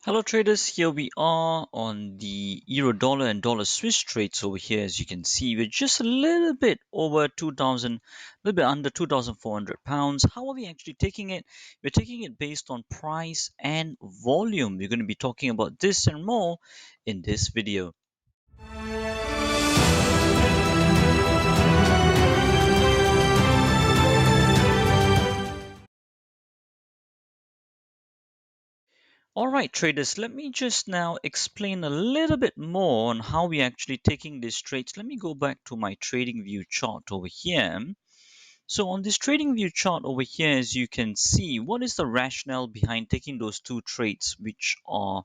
Hello traders, here we are on the euro dollar and dollar Swiss trades over here. As you can see, we're just a little bit over 2000, a little bit under 2,400 pounds. How are we actually taking it? We're taking it based on price and volume. We're going to be talking about this and more in this video. All right, traders, let me just now explain a little bit more on how we're actually taking these trades. Let me go back to my trading view chart over here. So on this trading view chart over here, as you can see, what is the rationale behind taking those two trades, which are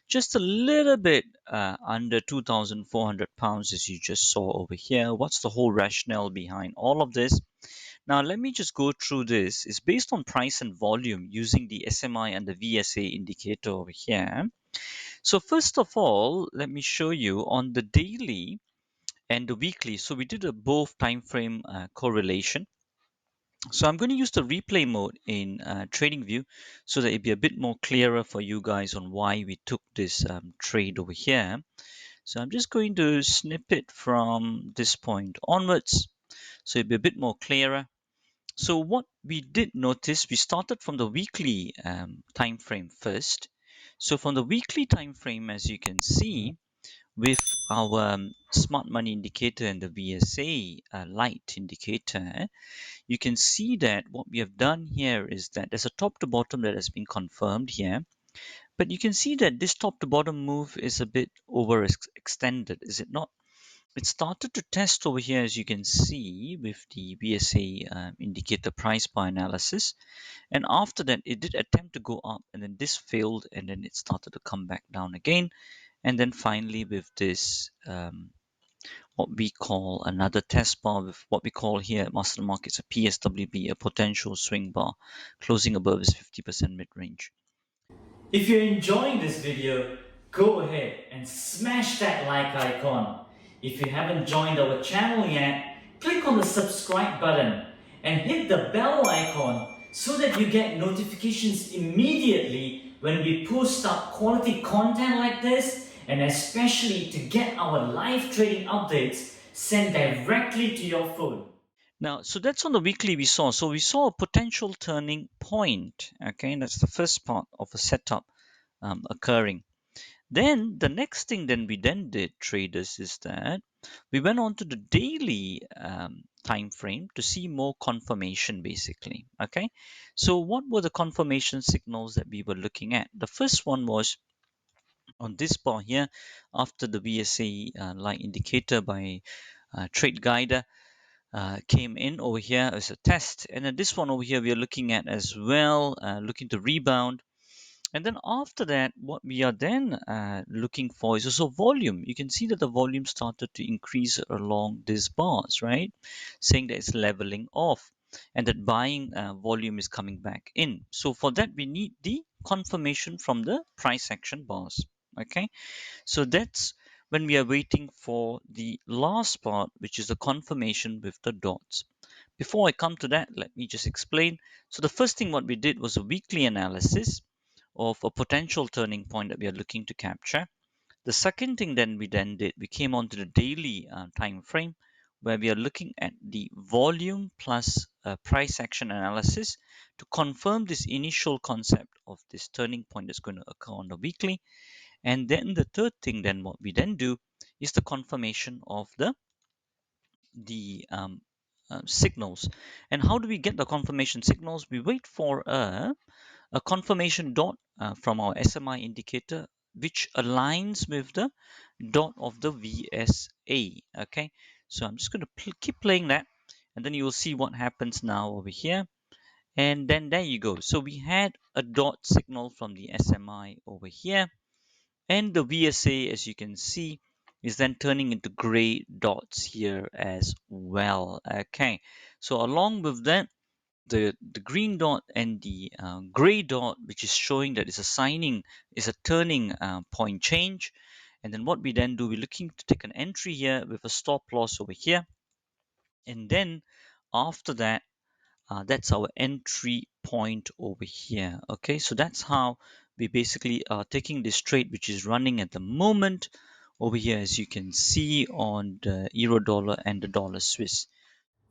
just a little bit under 2,400 pounds, as you just saw over here? What's the whole rationale behind all of this? Now, let me just go through this. It's based on price and volume using the SMI and the VSA indicator over here. So first of all, let me show you on the daily and the weekly. So we did a both time frame correlation. So I'm going to use the replay mode in TradingView so that it'll be a bit more clearer for you guys on why we took this trade over here. So I'm just going to snip it from this point onwards so it'll be a bit more clearer. So what we did notice, we started from the weekly time frame first. So from the weekly time frame, as you can see, with our smart money indicator and the VSA light indicator, you can see that what we have done here is that there's a top to bottom that has been confirmed here. But you can see that this top to bottom move is a bit overextended, is it not? It started to test over here, as you can see, with the VSA indicator price bar analysis. And after that, it did attempt to go up, and then this failed, and then it started to come back down again. And then finally, with this what we call another test bar with what we call here at MasterTheMarkets a PSWB, a potential swing bar, closing above is 50% mid-range. If you're enjoying this video, go ahead and smash that like icon. If you haven't joined our channel yet, click on the subscribe button and hit the bell icon so that you get notifications immediately when we post up quality content like this, and especially to get our live trading updates sent directly to your phone. Now, so that's on the weekly we saw. So we saw a potential turning point. Okay, and that's the first part of a setup occurring. Then the next thing then we then did, traders, is that we went on to the daily time frame to see more confirmation, basically. Okay, so what were the confirmation signals that we were looking at? The first one was on this bar here, after the VSA light indicator by Trade Guider came in over here as a test, and then this one over here we are looking at as well, looking to rebound. And then after that, what we are then looking for is also volume. You can see that the volume started to increase along these bars, right? Saying that it's leveling off and that buying volume is coming back in. So for that, we need the confirmation from the price action bars. Okay, so that's when we are waiting for the last part, which is the confirmation with the dots. Before I come to that, let me just explain. So the first thing what we did was a weekly analysis of a potential turning point that we are looking to capture. The second thing then we then did, we came on to the daily time frame where we are looking at the volume plus price action analysis to confirm this initial concept of this turning point that's going to occur on the weekly. And then the third thing then what we then do is the confirmation of the signals. And how do we get the confirmation signals? We wait for a confirmation dot from our SMI indicator which aligns with the dot of the VSA. Okay, so I'm just going to keep playing that, and then you will see what happens now over here. And then there you go. So we had a dot signal from the SMI over here, and the VSA, as you can see, is then turning into gray dots here as well. Okay, so along with that, the green dot and the gray dot, which is showing that it's a signing, is a turning point change. And then what we then do, we're looking to take an entry here with a stop loss over here. And then after that, that's our entry point over here. Okay, so that's how we basically are taking this trade which is running at the moment over here, as you can see on the euro dollar and the dollar Swiss.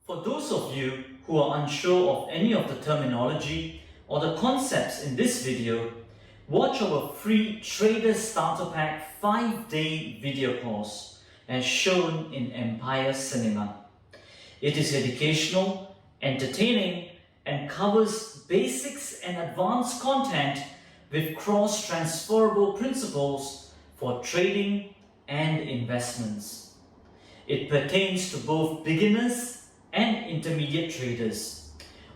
For those of you who are unsure of any of the terminology or the concepts in this video, watch our free Trader Starter Pack 5-day video course as shown in Empire Cinema. It is educational, entertaining, and covers basics and advanced content with cross-transferable principles for trading and investments. It pertains to both beginners and intermediate traders,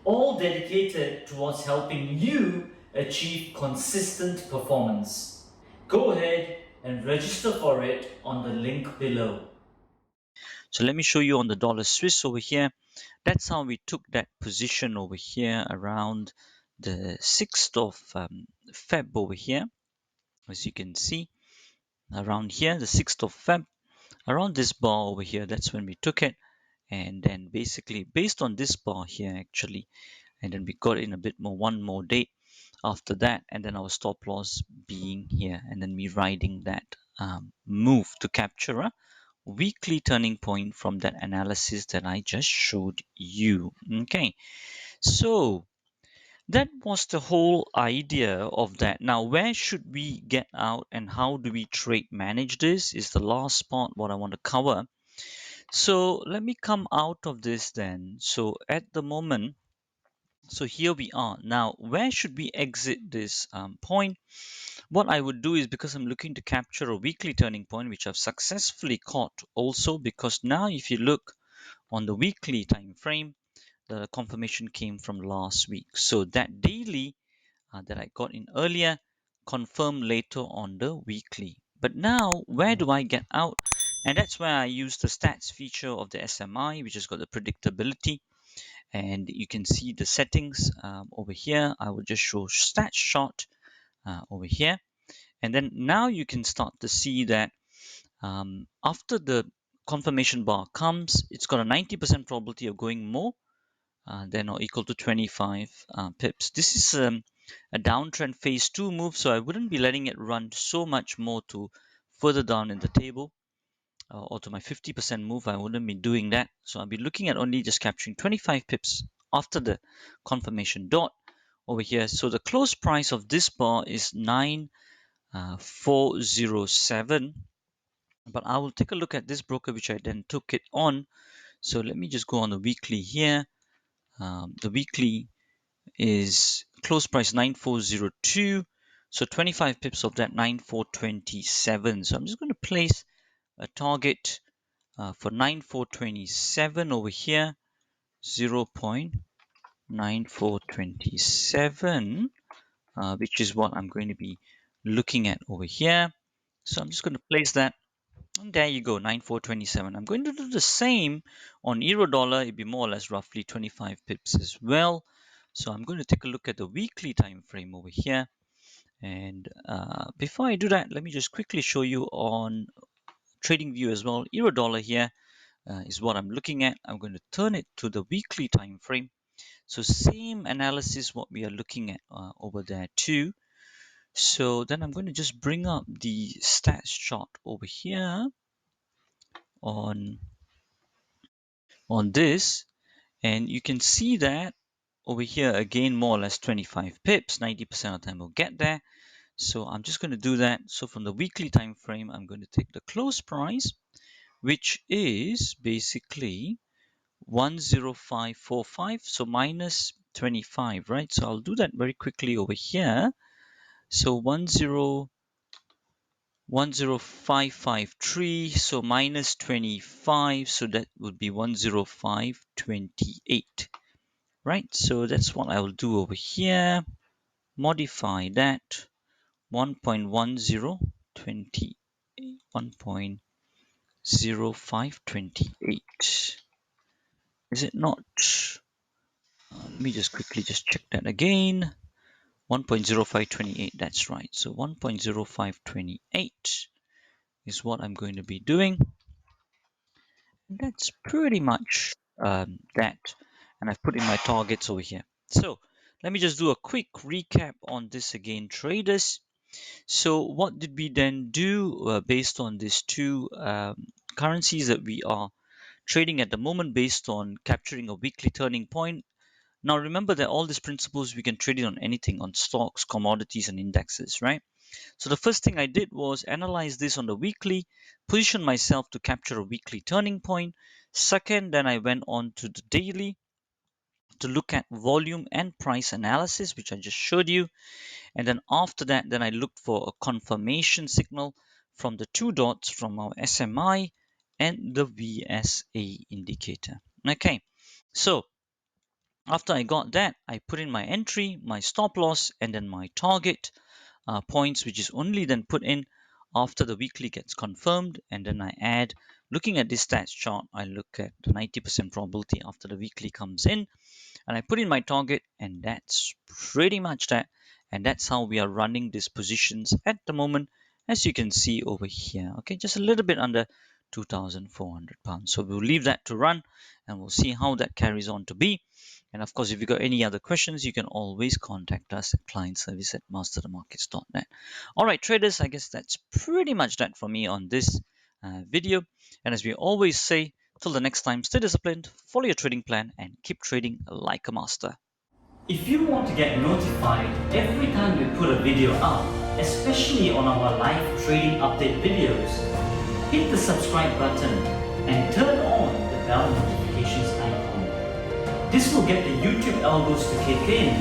all dedicated towards helping you achieve consistent performance. Go ahead and register for it on the link below. So let me show you on the dollar Swiss over here. That's how we took that position over here around the 6th of Feb over here. As you can see, around here, the 6th of Feb, around this bar over here, that's when we took it. And then basically based on this bar here actually, and then we got in a bit more, one more date after that, and then our stop loss being here, and then me riding that move to capture a weekly turning point from that analysis that I just showed you. Okay, so that was the whole idea of that. Now, where should we get out and how do we trade manage this is the last part what I want to cover. So let me come out of this then. So at the moment, so here we are. Now, where should we exit this point? What I would do is, because I'm looking to capture a weekly turning point, which I've successfully caught also, because now if you look on the weekly time frame, the confirmation came from last week. So that daily that I got in earlier confirmed later on the weekly. But now, where do I get out? And that's where I use the stats feature of the SMI, which has got the predictability. And you can see the settings over here. I will just show stats chart over here. And then now you can start to see that after the confirmation bar comes, it's got a 90% probability of going more than or equal to 25 pips. This is a downtrend phase 2 move, so I wouldn't be letting it run so much more to further down in the table or to my 50% move. I wouldn't be doing that. So I'll be looking at only just capturing 25 pips after the confirmation dot over here. So the close price of this bar is 9407. But I will take a look at this broker which I then took it on. So let me just go on the weekly here. The weekly is close price 9402. So 25 pips of that 9427. So I'm just going to place a target for 9427 over here, 0.9427, which is what I'm going to be looking at over here. So I'm just going to place that. And there you go, 9427. I'm going to do the same on euro dollar. It'd be more or less roughly 25 pips as well. So I'm going to take a look at the weekly time frame over here. And before I do that, let me just quickly show you on TradingView as well. Euro dollar here is what I'm looking at. I'm going to turn it to the weekly time frame. So same analysis what we are looking at over there too. So then I'm going to just bring up the stats chart over here on this, and you can see that over here again more or less 25 pips, 90% of the time we'll get there. So I'm just going to do that. So from the weekly time frame, I'm going to take the close price, which is basically 10545, so minus 25, right? So I'll do that very quickly over here. So 10553, so minus 25, so that would be 10528, right? So that's what I will do over here. Modify that 1.1020, 1.0528. Is it not? Let me just quickly just check that again. 1.0528, that's right. So 1.0528 is what I'm going to be doing. That's pretty much that. And I've put in my targets over here. So let me just do a quick recap on this again, traders. So what did we then do based on these two currencies that we are trading at the moment based on capturing a weekly turning point? Now remember that all these principles we can trade it on anything, on stocks, commodities, and indexes, right? So the first thing I did was analyze this on the weekly, position myself to capture a weekly turning point. Second, then I went on to the daily to look at volume and price analysis, which I just showed you. And then after that, then I looked for a confirmation signal from the two dots from our SMI and the VSA indicator. Okay, so after I got that, I put in my entry, my stop loss, and then my target points, which is only then put in after the weekly gets confirmed. And then I add, looking at this stats chart, I look at the 90% probability after the weekly comes in, and I put in my target, and that's pretty much that. And that's how we are running these positions at the moment, as you can see over here. Okay, just a little bit under 2,400 pounds. So we'll leave that to run, and we'll see how that carries on to be. And of course, if you've got any other questions, you can always contact us at client service at masterthemarkets.net. All right, traders, I guess that's pretty much that for me on this video. And as we always say, till the next time, stay disciplined, follow your trading plan, and keep trading like a master. If you want to get notified every time we put a video up, especially on our live trading update videos, hit the subscribe button and turn on the bell notifications icon. This will get the YouTube algos to kick in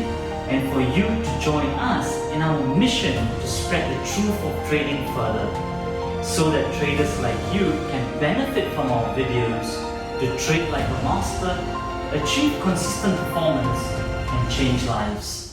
and for you to join us in our mission to spread the truth of trading further, so that traders like you can benefit from our videos to trade like a master, achieve consistent performance, and change lives.